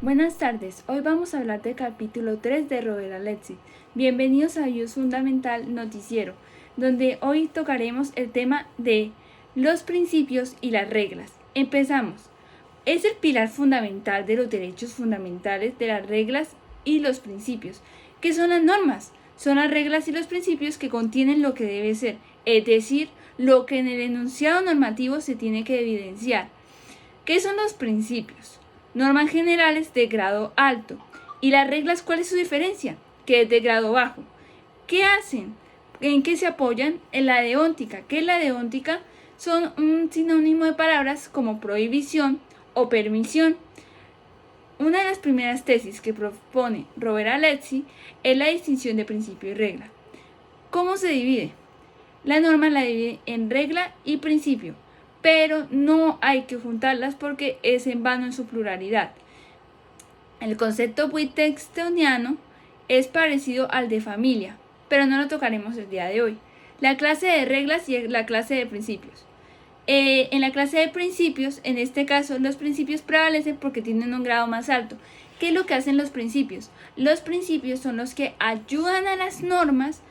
Buenas tardes, hoy vamos a hablar del capítulo 3 de Robert Alexis. Bienvenidos a Bios Fundamental Noticiero, donde hoy tocaremos el tema de los principios y las reglas. Empezamos. Es el pilar fundamental de los derechos fundamentales de las reglas y los principios. ¿Qué son las normas? Son las reglas y los principios que contienen lo que debe ser, es decir, lo que en el enunciado normativo se tiene que evidenciar. ¿Qué son los principios? Normas generales de grado alto. ¿Y las reglas cuál es su diferencia? Que es de grado bajo. ¿Qué hacen? ¿En qué se apoyan? En la deóntica. ¿Qué es la deóntica? Son un sinónimo de palabras como prohibición o permisión. Una de las primeras tesis que propone Robert Alexis es la distinción de principio y regla. ¿Cómo se divide? La norma la divide en regla y principio, pero no hay que juntarlas porque es en vano en su pluralidad. El concepto wittgensteiniano es parecido al de familia, pero no lo tocaremos el día de hoy. La clase de reglas y la clase de principios. En la clase de principios, en este caso, los principios prevalecen porque tienen un grado más alto. ¿Qué es lo que hacen los principios? Los principios son los que ayudan a las normas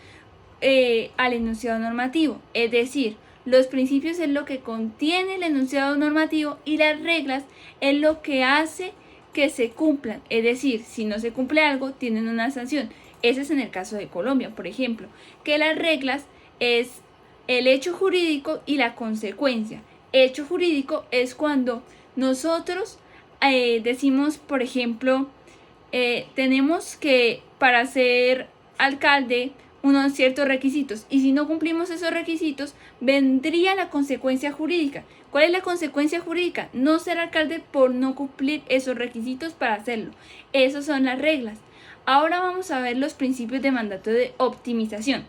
al enunciado normativo, es decir, los principios es lo que contiene el enunciado normativo y las reglas es lo que hace que se cumplan, es decir, si no se cumple algo, tienen una sanción. Ese es en el caso de Colombia, por ejemplo, que las reglas es el hecho jurídico y la consecuencia. Hecho jurídico es cuando nosotros decimos, por ejemplo, tenemos que para ser alcalde unos ciertos requisitos, y si no cumplimos esos requisitos vendría la consecuencia jurídica. ¿Cuál es la consecuencia jurídica? No ser alcalde por no cumplir esos requisitos para hacerlo. Esas son las reglas. Ahora vamos a ver los principios de mandato de optimización.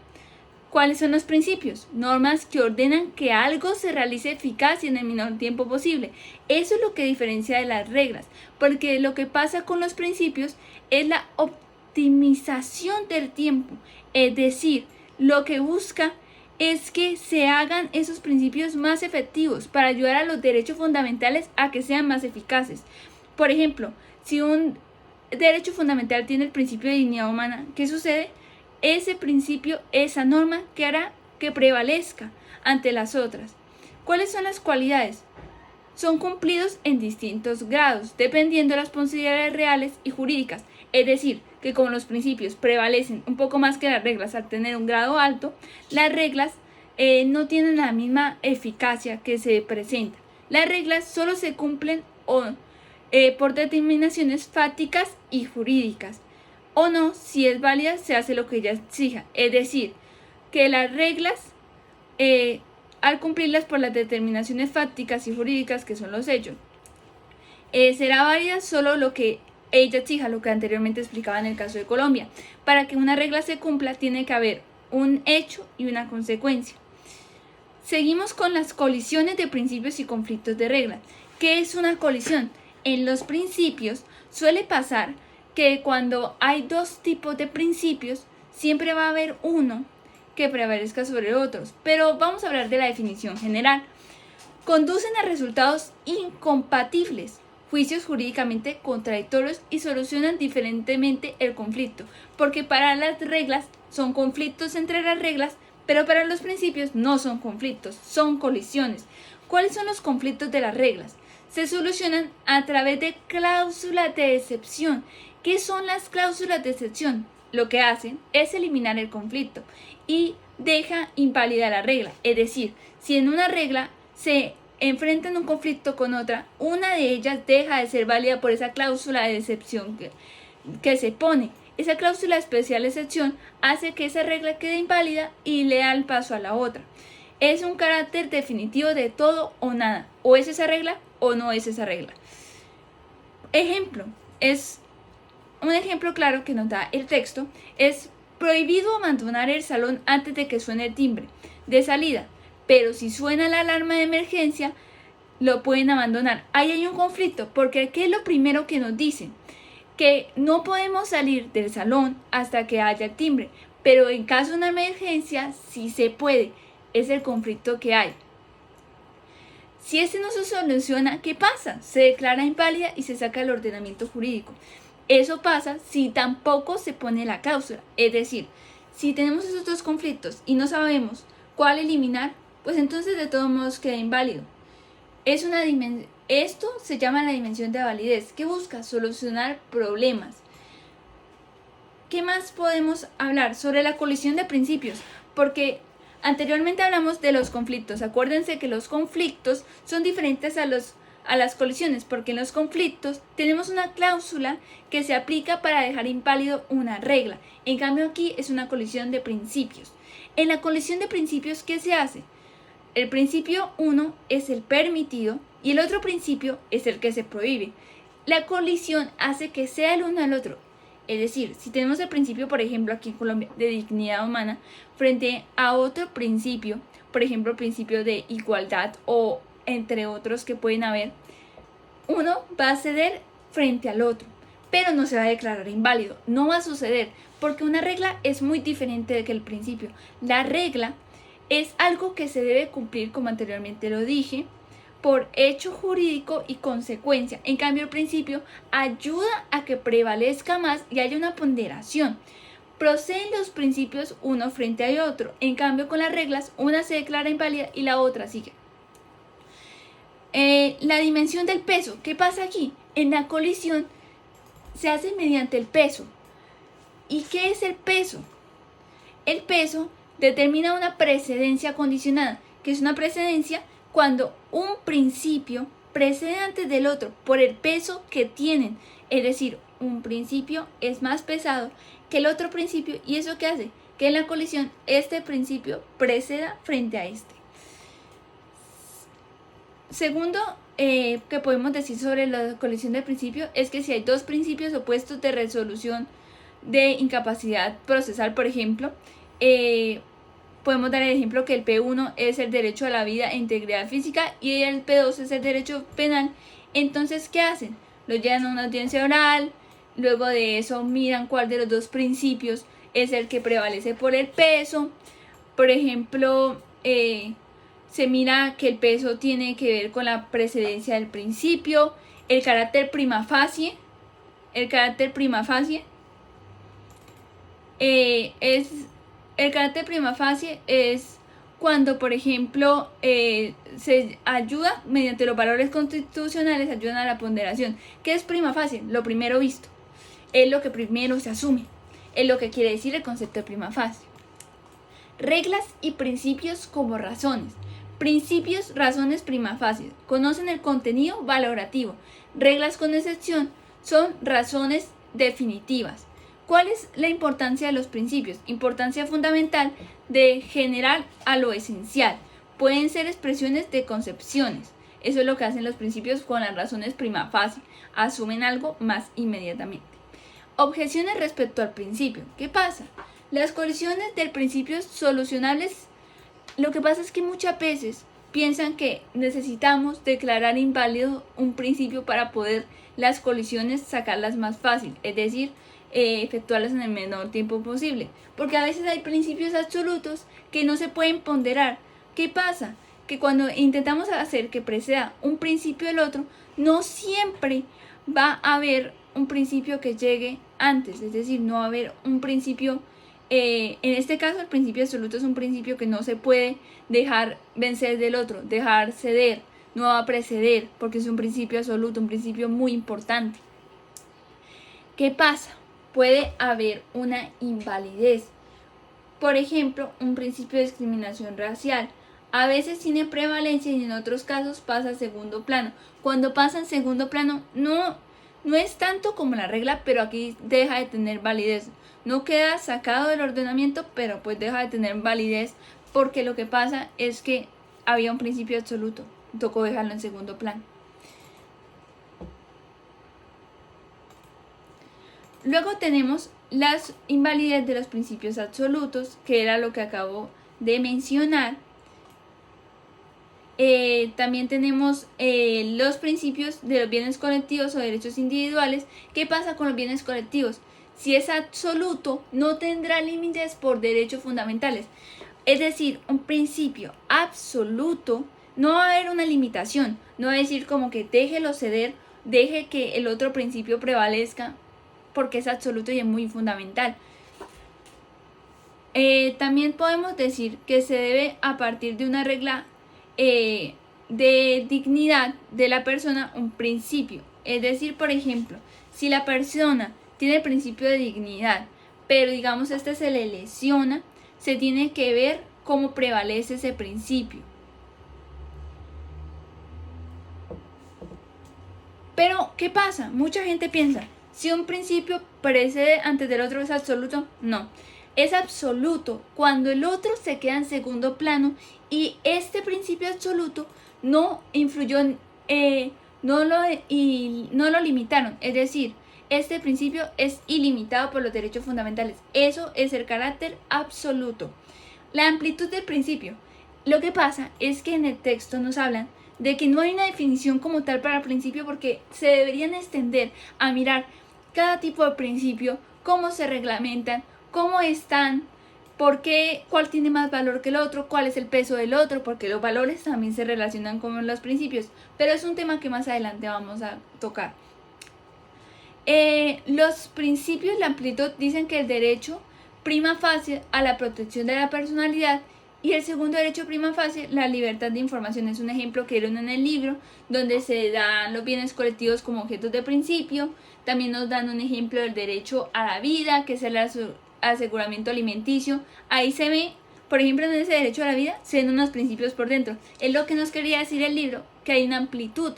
¿Cuáles son los principios? Normas que ordenan que algo se realice eficaz y en el menor tiempo posible. Eso es lo que diferencia de las reglas, porque lo que pasa con los principios es la optimización del tiempo, es decir, lo que busca es que se hagan esos principios más efectivos para ayudar a los derechos fundamentales a que sean más eficaces. Por ejemplo, si un derecho fundamental tiene el principio de dignidad humana, ¿qué sucede? Ese principio, esa norma que hará que prevalezca ante las otras. ¿Cuáles son las cualidades? Son cumplidos en distintos grados, dependiendo de las posibilidades reales y jurídicas. Es decir, que como los principios prevalecen un poco más que las reglas al tener un grado alto, las reglas no tienen la misma eficacia que se presenta. Las reglas solo se cumplen por determinaciones fácticas y jurídicas. O no, si es válida, se hace lo que ella exija. Es decir, que las reglas, al cumplirlas por las determinaciones fácticas y jurídicas, que son los hechos, será válida solo lo que ella exija, lo que anteriormente explicaba en el caso de Colombia. Para que una regla se cumpla, tiene que haber un hecho y una consecuencia. Seguimos con las colisiones de principios y conflictos de reglas. ¿Qué es una colisión? En los principios suele pasar que cuando hay dos tipos de principios, siempre va a haber uno que prevalezca sobre otros. Pero vamos a hablar de la definición general. Conducen a resultados incompatibles, juicios jurídicamente contradictorios y solucionan diferentemente el conflicto, porque para las reglas son conflictos entre las reglas, pero para los principios no son conflictos, son colisiones. ¿Cuáles son los conflictos de las reglas? Se solucionan a través de cláusulas de excepción. ¿Qué son las cláusulas de excepción? Lo que hacen es eliminar el conflicto y deja inválida la regla. Es decir, si en una regla se enfrentan un conflicto con otra, una de ellas deja de ser válida por esa cláusula de excepción que se pone. Esa cláusula de especial excepción hace que esa regla quede inválida y le da el paso a la otra. Es un carácter definitivo de todo o nada. O es esa regla o no es esa regla. Ejemplo, un ejemplo claro que nos da el texto es prohibido abandonar el salón antes de que suene el timbre de salida, pero si suena la alarma de emergencia, lo pueden abandonar. Ahí hay un conflicto, porque ¿qué es lo primero que nos dicen? Que no podemos salir del salón hasta que haya el timbre, pero en caso de una emergencia sí se puede. Es el conflicto que hay. Si este no se soluciona, ¿qué pasa? Se declara inválida y se saca el ordenamiento jurídico. Eso pasa si tampoco se pone la cláusula. Es decir, si tenemos esos dos conflictos y no sabemos cuál eliminar, pues entonces de todos modos queda inválido. Esto se llama la dimensión de validez, que busca solucionar problemas. ¿Qué más podemos hablar? Sobre la colisión de principios, porque anteriormente hablamos de los conflictos. Acuérdense que los conflictos son diferentes a las colisiones, porque en los conflictos tenemos una cláusula que se aplica para dejar inválido una regla. En cambio aquí es una colisión de principios. En la colisión de principios, ¿qué se hace? El principio 1 es el permitido y el otro principio es el que se prohíbe. La colisión hace que sea el uno al otro. Es decir, si tenemos el principio, por ejemplo, aquí en Colombia, de dignidad humana, frente a otro principio, por ejemplo, el principio de igualdad o entre otros que pueden haber, uno va a ceder frente al otro, pero no se va a declarar inválido. No va a suceder, porque una regla es muy diferente de que el principio. La regla es algo que se debe cumplir, como anteriormente lo dije, por hecho jurídico y consecuencia. En cambio, el principio ayuda a que prevalezca más y haya una ponderación. Proceden los principios uno frente al otro. En cambio, con las reglas, una se declara inválida y la otra sigue. La dimensión del peso. ¿Qué pasa aquí? En la colisión se hace mediante el peso. ¿Y qué es el peso? El peso determina una precedencia condicionada, que es una precedencia cuando un principio precede antes del otro por el peso que tienen. Es decir, un principio es más pesado que el otro principio, y eso que hace que en la colisión este principio preceda frente a este. Segundo, que podemos decir sobre la colisión de principios es que si hay dos principios opuestos de resolución de incapacidad procesal, por ejemplo, podemos dar el ejemplo que el P1 es el derecho a la vida e integridad física y el P2 es el derecho penal. Entonces, ¿qué hacen? Lo llevan a una audiencia oral, luego de eso miran cuál de los dos principios es el que prevalece por el peso. Por ejemplo, se mira que el peso tiene que ver con la precedencia del principio, el carácter prima facie. El carácter prima facie es cuando, por ejemplo, se ayuda mediante los valores constitucionales, ayudan a la ponderación. ¿Qué es prima facie? Lo primero visto. Es lo que primero se asume. Es lo que quiere decir el concepto de prima facie. Reglas y principios como razones. Principios, razones prima facie. Conocen el contenido valorativo. Reglas con excepción son razones definitivas. ¿Cuál es la importancia de los principios? Importancia fundamental de general a lo esencial. Pueden ser expresiones de concepciones. Eso es lo que hacen los principios con las razones prima facie. Asumen algo más inmediatamente. Objeciones respecto al principio. ¿Qué pasa? Las colisiones del principio solucionables, lo que pasa es que muchas veces piensan que necesitamos declarar inválido un principio para poder las colisiones sacarlas más fácil, es decir, efectuarlas en el menor tiempo posible, porque a veces hay principios absolutos que no se pueden ponderar. ¿Qué pasa? Que cuando intentamos hacer que preceda un principio del otro, no siempre va a haber un principio que llegue antes, es decir, no va a haber un principio. En este caso, el principio absoluto es un principio que no se puede dejar vencer del otro, dejar ceder, no va a preceder, porque es un principio absoluto, un principio muy importante. ¿Qué pasa? Puede haber una invalidez. Por ejemplo, un principio de discriminación racial. A veces tiene prevalencia y en otros casos pasa a segundo plano. Cuando pasa en segundo plano, no es tanto como la regla, pero aquí deja de tener validez. No queda sacado del ordenamiento, pero pues deja de tener validez porque lo que pasa es que había un principio absoluto. Tocó dejarlo en segundo plano. Luego tenemos las invalidez de los principios absolutos, que era lo que acabo de mencionar. También tenemos los principios de los bienes colectivos o derechos individuales. ¿Qué pasa con los bienes colectivos? Si es absoluto, no tendrá límites por derechos fundamentales. Es decir, un principio absoluto No va a haber una limitación, no va a decir como que déjelo ceder, deje que el otro principio prevalezca, porque es absoluto y es muy fundamental. También podemos decir que se debe, a partir de una regla de dignidad de la persona, un principio. Es decir, por ejemplo, si la persona tiene el principio de dignidad, pero digamos este se le lesiona, se tiene que ver cómo prevalece ese principio. Pero, ¿qué pasa? Mucha gente piensa, si un principio precede antes del otro, ¿es absoluto? No. Es absoluto cuando el otro se queda en segundo plano y este principio absoluto no influyó, no lo limitaron. Es decir, este principio es ilimitado por los derechos fundamentales. Eso es el carácter absoluto. La amplitud del principio. Lo que pasa es que en el texto nos hablan de que no hay una definición como tal para principio, porque se deberían extender a mirar cada tipo de principio, cómo se reglamentan, cómo están, por qué, cuál tiene más valor que el otro, cuál es el peso del otro, porque los valores también se relacionan con los principios, pero es un tema que más adelante vamos a tocar. Los principios, la amplitud, dicen que el derecho prima facie a la protección de la personalidad y el segundo derecho prima facie la libertad de información. Es un ejemplo que dieron en el libro, donde se dan los bienes colectivos como objetos de principio. También nos dan un ejemplo del derecho a la vida, que es el aseguramiento alimenticio. Ahí se ve, por ejemplo, en ese derecho a la vida, se ven unos principios por dentro. Es lo que nos quería decir el libro, que hay una amplitud,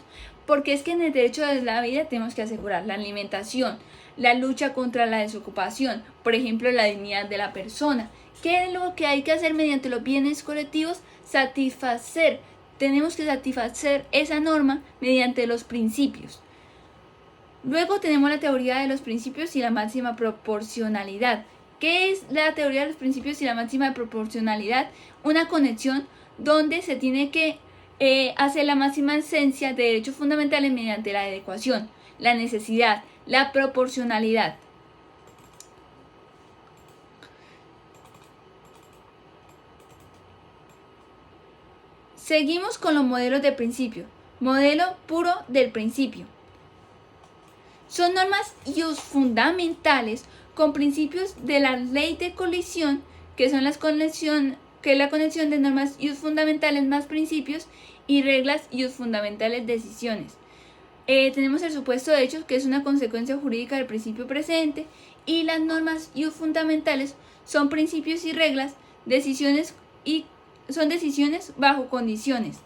porque es que en el derecho a la vida tenemos que asegurar la alimentación, la lucha contra la desocupación, por ejemplo, la dignidad de la persona. ¿Qué es lo que hay que hacer mediante los bienes colectivos? Tenemos que satisfacer esa norma mediante los principios. Luego tenemos la teoría de los principios y la máxima proporcionalidad. ¿Qué es la teoría de los principios y la máxima proporcionalidad? Una conexión donde se tiene que hacer la máxima esencia de derechos fundamentales mediante la adecuación, la necesidad, la proporcionalidad. Seguimos con los modelos de principio. Modelo puro del principio. Son normas fundamentales con principios de la ley de colisión, que son que es la conexión de normas fundamentales más principios y reglas fundamentales decisiones. Tenemos el supuesto de hechos, que es una consecuencia jurídica del principio precedente, y las normas fundamentales son principios y reglas, son decisiones bajo condiciones.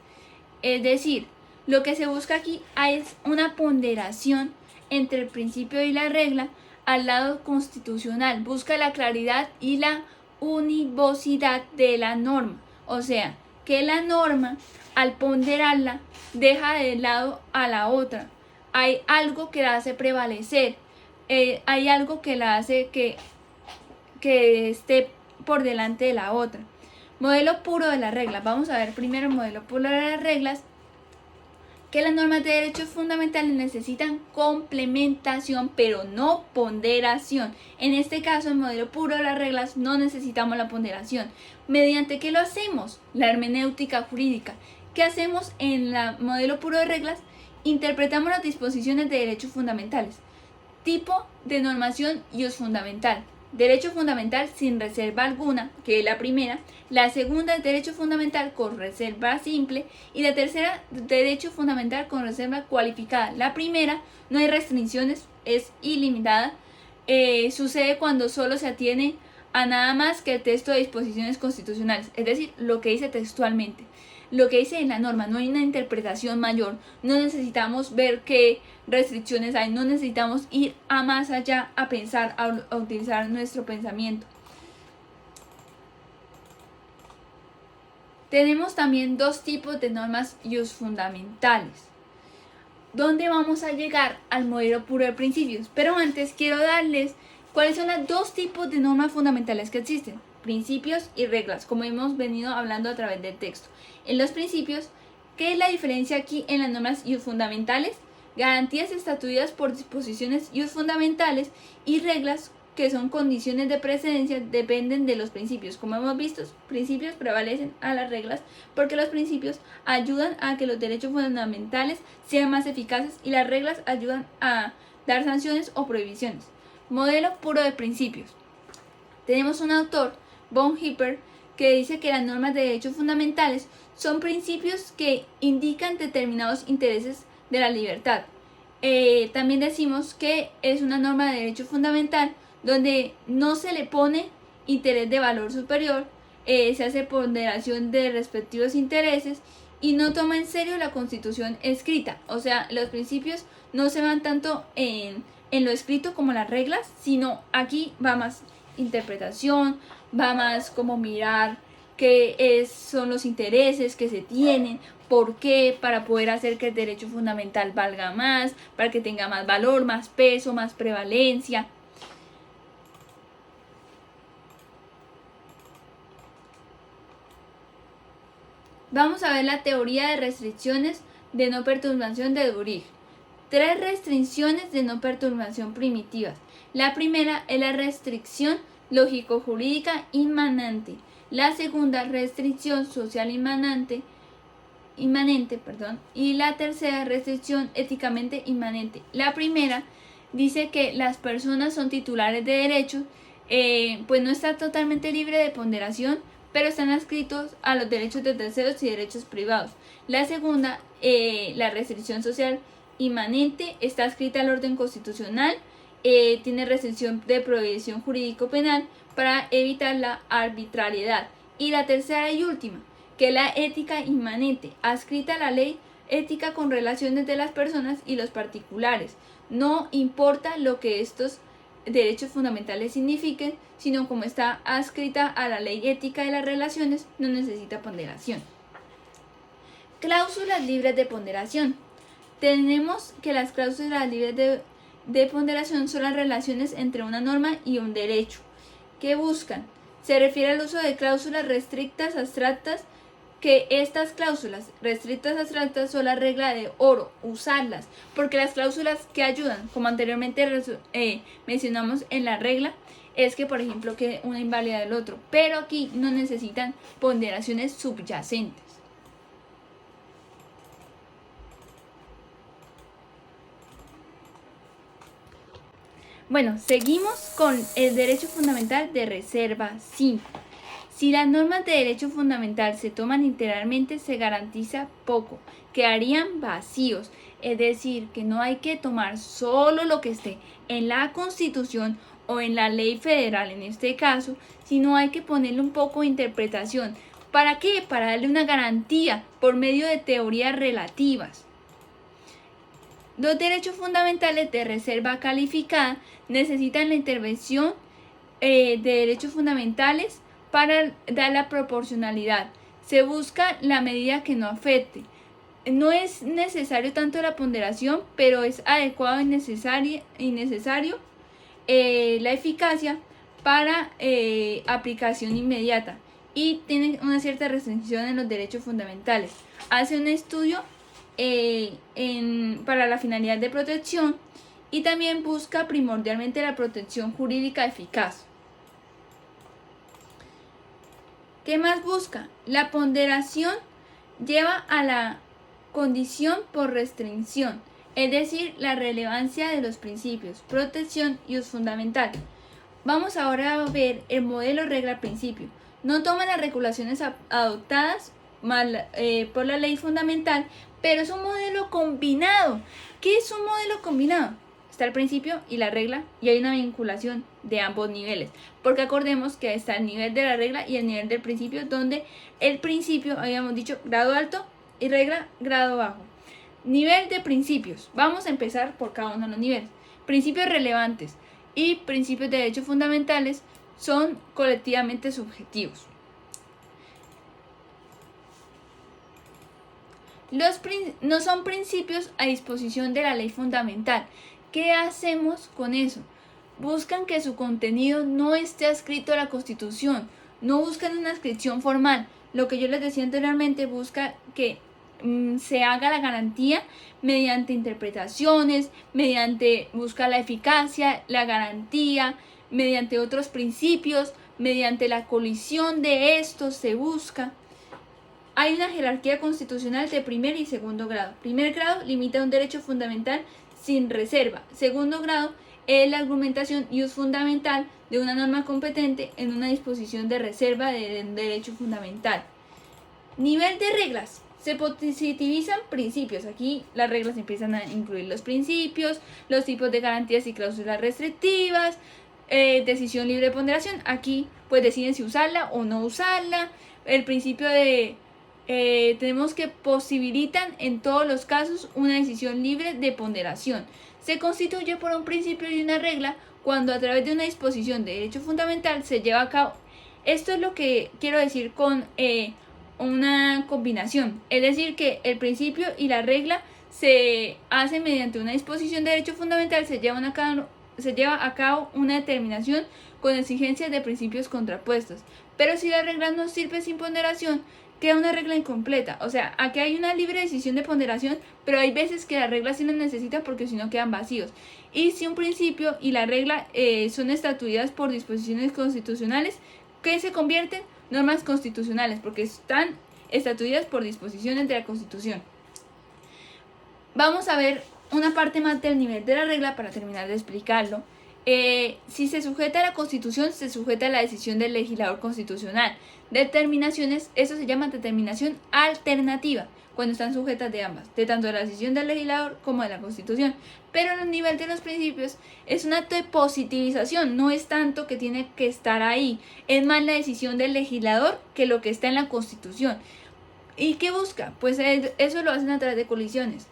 Es decir, lo que se busca aquí es una ponderación entre el principio y la regla al lado constitucional. Busca la claridad y la univocidad de la norma. O sea, que la norma, al ponderarla, deja de lado a la otra. Hay algo que la hace prevalecer. Hay algo que la hace que esté por delante de la otra. Modelo puro de las reglas. Vamos a ver primero el modelo puro de las reglas, que las normas de derechos fundamentales necesitan complementación, pero no ponderación. En este caso, el modelo puro de las reglas no necesitamos la ponderación. ¿Mediante qué lo hacemos? La hermenéutica jurídica. ¿Qué hacemos en el modelo puro de reglas? Interpretamos las disposiciones de derechos fundamentales. Tipo de normación fundamental. Derecho fundamental sin reserva alguna, que es la primera. La segunda es derecho fundamental con reserva simple. Y la tercera, derecho fundamental con reserva cualificada. La primera, no hay restricciones, es ilimitada. Sucede cuando solo se atiene a nada más que el texto de disposiciones constitucionales, es decir, lo que dice textualmente. Lo que dice en la norma, no hay una interpretación mayor, no necesitamos ver qué restricciones hay, no necesitamos ir a más allá a pensar, a utilizar nuestro pensamiento. Tenemos también dos tipos de normas fundamentales, donde vamos a llegar al modelo puro de principios. Pero antes quiero darles cuáles son los dos tipos de normas fundamentales que existen: principios y reglas, como hemos venido hablando a través del texto. En los principios, ¿qué es la diferencia aquí en las normas fundamentales? Garantías estatuidas por disposiciones fundamentales, y reglas que son condiciones de precedencia, dependen de los principios. Como hemos visto, principios prevalecen a las reglas porque los principios ayudan a que los derechos fundamentales sean más eficaces y las reglas ayudan a dar sanciones o prohibiciones. Modelo puro de principios. Tenemos un autor, von Hipper, que dice que las normas de derechos fundamentales son principios que indican determinados intereses de la libertad. También decimos que es una norma de derecho fundamental donde no se le pone interés de valor superior, se hace ponderación de respectivos intereses y no toma en serio la constitución escrita. O sea, los principios no se van tanto en lo escrito como las reglas, sino aquí va más interpretación, va más como mirar qué son los intereses que se tienen, por qué, para poder hacer que el derecho fundamental valga más, para que tenga más valor, más peso, más prevalencia. Vamos a ver la teoría de restricciones de no perturbación de Dürig. 3 restricciones de no perturbación primitivas. La primera es la restricción lógico-jurídica inmanente. La segunda, restricción social inmanente, y la tercera, restricción éticamente inmanente. La primera dice que las personas son titulares de derechos, pues no está totalmente libre de ponderación, pero están adscritos a los derechos de terceros y derechos privados. La segunda, la restricción social inmanente, está adscrita al orden constitucional, tiene restricción de prohibición jurídico-penal para evitar la arbitrariedad. Y la tercera y última, que es la ética inmanente, adscrita a la ley ética con relaciones de las personas y los particulares. No importa lo que estos derechos fundamentales signifiquen, sino como está adscrita a la ley ética de las relaciones, no necesita ponderación. Cláusulas libres de ponderación. Tenemos que las cláusulas libres de ponderación son las relaciones entre una norma y un derecho. ¿Qué buscan? Se refiere al uso de cláusulas restrictas abstractas, que estas cláusulas restrictas abstractas son la regla de oro, usarlas, porque las cláusulas que ayudan, como anteriormente mencionamos en la regla, es que por ejemplo que una invalida del otro, pero aquí no necesitan ponderaciones subyacentes. Bueno, seguimos con el derecho fundamental de reserva 5. Si las normas de derecho fundamental se toman literalmente, se garantiza poco, quedarían vacíos, es decir, que no hay que tomar solo lo que esté en la Constitución o en la ley federal en este caso, sino hay que ponerle un poco de interpretación. ¿Para qué? Para darle una garantía por medio de teorías relativas. Los derechos fundamentales de reserva calificada necesitan la intervención de derechos fundamentales para dar la proporcionalidad. Se busca la medida que no afecte. No es necesario tanto la ponderación, pero es adecuado y necesario la eficacia para aplicación inmediata, y tiene una cierta restricción en los derechos fundamentales. Hace un estudio para la finalidad de protección y también busca primordialmente la protección jurídica eficaz. ¿Qué más busca? La ponderación lleva a la condición por restricción, es decir, la relevancia de los principios, protección y uso fundamental. Vamos ahora a ver el modelo regla-principio. No toma las regulaciones adoptadas por la ley fundamental, pero es un modelo combinado. ¿Qué es un modelo combinado? Está el principio y la regla, y hay una vinculación de ambos niveles, porque acordemos que está el nivel de la regla y el nivel del principio, donde el principio, habíamos dicho, grado alto, y regla, grado bajo. Nivel de principios. Vamos a empezar por cada uno de los niveles. Principios relevantes y principios de derechos fundamentales son colectivamente subjetivos. No son principios a disposición de la ley fundamental. ¿Qué hacemos con eso? Buscan que su contenido no esté adscrito a la Constitución, no buscan una adscripción formal. Lo que yo les decía anteriormente, busca que se haga la garantía mediante interpretaciones, busca la eficacia, la garantía, mediante otros principios, mediante la colisión de estos se busca. Hay una jerarquía constitucional de primer y segundo grado. Primer grado limita un derecho fundamental sin reserva. Segundo grado es la argumentación y uso fundamental de una norma competente en una disposición de reserva de un derecho fundamental. Nivel de reglas. Se positivizan principios. Aquí las reglas empiezan a incluir los principios, los tipos de garantías y cláusulas restrictivas, decisión libre de ponderación. Aquí pues deciden si usarla o no usarla. El principio de tenemos que posibilitan en todos los casos una decisión libre de ponderación. Se constituye por un principio y una regla cuando a través de una disposición de derecho fundamental se lleva a cabo. Esto es lo que quiero decir con una combinación. Es decir, que el principio y la regla se hacen mediante una disposición de derecho fundamental, se lleva a cabo una determinación con exigencias de principios contrapuestos. Pero si la regla no sirve sin ponderación, queda una regla incompleta. O sea, aquí hay una libre decisión de ponderación, pero hay veces que la regla sí la necesita porque si no quedan vacíos. Y si un principio y la regla son estatuidas por disposiciones constitucionales, que se convierten en normas constitucionales porque están estatuidas por disposiciones de la Constitución. Vamos a ver una parte más del nivel de la regla para terminar de explicarlo. Si se sujeta a la Constitución, se sujeta a la decisión del legislador constitucional. Determinaciones, eso se llama determinación alternativa, cuando están sujetas de ambas, de tanto de la decisión del legislador como de la Constitución. Pero el nivel de los principios es un acto de positivización, no es tanto que tiene que estar ahí, es más la decisión del legislador que lo que está en la Constitución. ¿Y qué busca? Pues eso lo hacen a través de colisiones.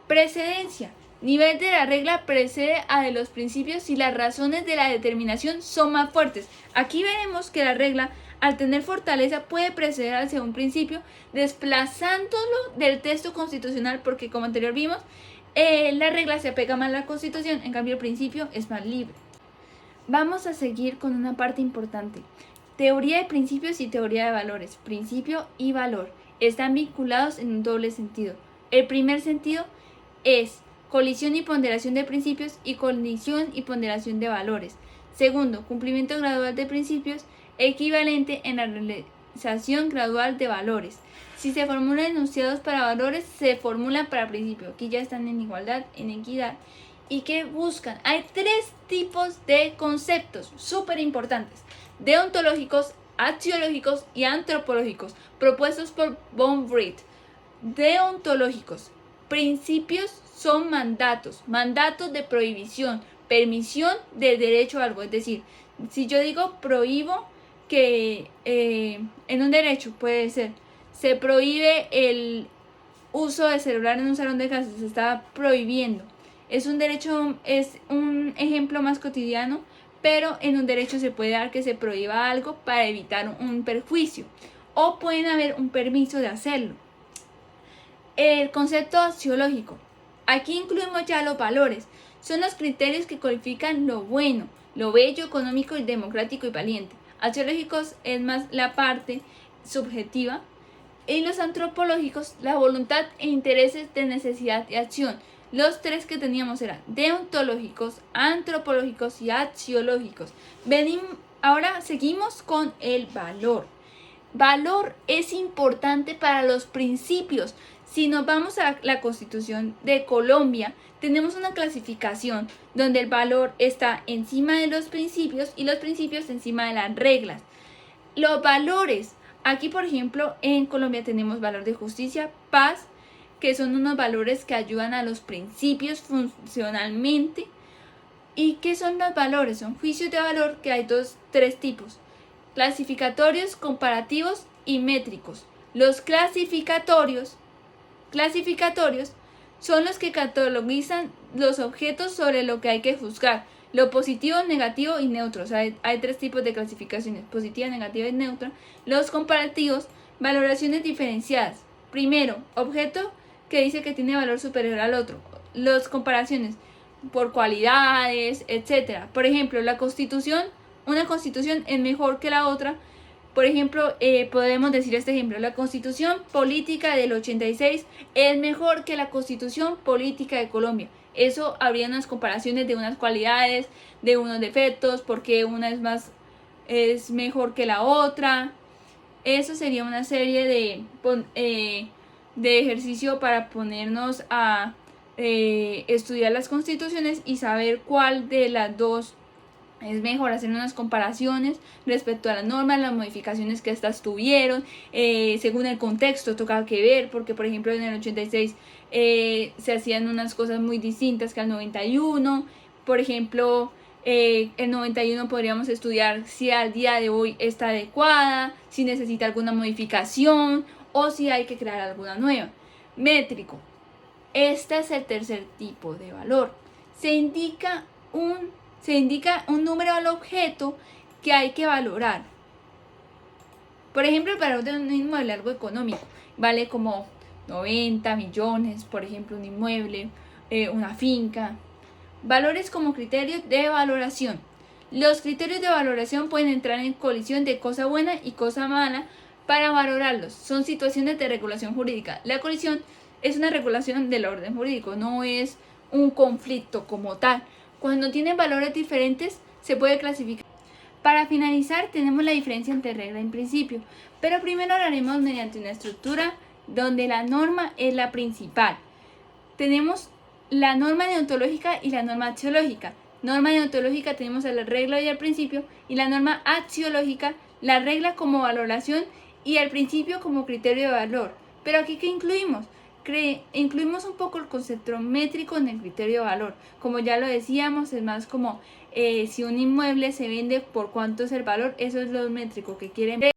Precedencia. Nivel de la regla precede a de los principios si las razones de la determinación son más fuertes. Aquí veremos que la regla, al tener fortaleza, puede preceder hacia un principio, desplazándolo del texto constitucional, porque como anterior vimos, la regla se apega más a la Constitución, en cambio el principio es más libre. Vamos a seguir con una parte importante. Teoría de principios y teoría de valores. Principio y valor están vinculados en un doble sentido. El primer sentido es colisión y ponderación de principios y colisión y ponderación de valores. Segundo, cumplimiento gradual de principios equivalente en la realización gradual de valores. Si se formulan enunciados para valores, se formulan para principios. Aquí ya están en igualdad, en equidad. ¿Y qué buscan? Hay tres tipos de conceptos súper importantes: deontológicos, axiológicos y antropológicos, propuestos por von Wright. Deontológicos. Principios son mandatos de prohibición, permisión del derecho a algo. Es decir, si yo digo prohíbo que en un derecho puede ser, se prohíbe el uso de celular en un salón de clases, se está prohibiendo. Es un derecho, es un ejemplo más cotidiano, pero en un derecho se puede dar que se prohíba algo para evitar un perjuicio, o pueden haber un permiso de hacerlo. El concepto axiológico. Aquí incluimos ya los valores. Son los criterios que califican lo bueno, lo bello, económico, y democrático y valiente. Axiológicos es más la parte subjetiva. Y los antropológicos, la voluntad e intereses de necesidad y acción. Los tres que teníamos eran deontológicos, antropológicos y axiológicos. Ahora seguimos con el valor. Valor es importante para los principios. Si nos vamos a la Constitución de Colombia, tenemos una clasificación donde el valor está encima de los principios y los principios encima de las reglas. Los valores, aquí por ejemplo en Colombia tenemos valor de justicia, paz, que son unos valores que ayudan a los principios funcionalmente. ¿Y qué son los valores? Son juicios de valor, que hay tres tipos: clasificatorios, comparativos y métricos. Los clasificatorios son los que catalogizan los objetos sobre lo que hay que juzgar: lo positivo, negativo y neutro. O sea, hay tres tipos de clasificaciones: positiva, negativa y neutra. Los comparativos, valoraciones diferenciadas. Primero, objeto que dice que tiene valor superior al otro. Las comparaciones por cualidades, etc. Por ejemplo, una constitución es mejor que la otra. Por ejemplo, podemos decir este ejemplo: la Constitución Política del 86 es mejor que la Constitución Política de Colombia. Eso habría unas comparaciones de unas cualidades, de unos defectos, porque una es mejor que la otra. Eso sería una serie de ejercicio para ponernos a estudiar las constituciones y saber cuál de las dos es mejor, hacer unas comparaciones respecto a las normas, las modificaciones que estas tuvieron, según el contexto toca que ver, porque por ejemplo en el 86 se hacían unas cosas muy distintas que al 91, por ejemplo el 91 podríamos estudiar si al día de hoy está adecuada, si necesita alguna modificación o si hay que crear alguna nueva. Métrico. Este es el tercer tipo de valor. Se indica un número al objeto que hay que valorar. Por ejemplo, el valor de un inmueble, algo económico, vale como 90 millones, por ejemplo, un inmueble, una finca. Valores como criterios de valoración. Los criterios de valoración pueden entrar en colisión de cosa buena y cosa mala para valorarlos. Son situaciones de regulación jurídica. La colisión es una regulación del orden jurídico, no es un conflicto como tal. Cuando tienen valores diferentes, se puede clasificar. Para finalizar, tenemos la diferencia entre regla y principio, pero primero lo haremos mediante una estructura donde la norma es la principal. Tenemos la norma deontológica y la norma axiológica. Norma deontológica tenemos a la regla y al principio, y la norma axiológica, la regla como valoración y el principio como criterio de valor. Pero aquí, ¿qué incluimos? Incluimos un poco el concepto métrico en el criterio de valor. Como ya lo decíamos, es más como si un inmueble se vende, por cuánto es el valor, eso es lo métrico que quieren ver.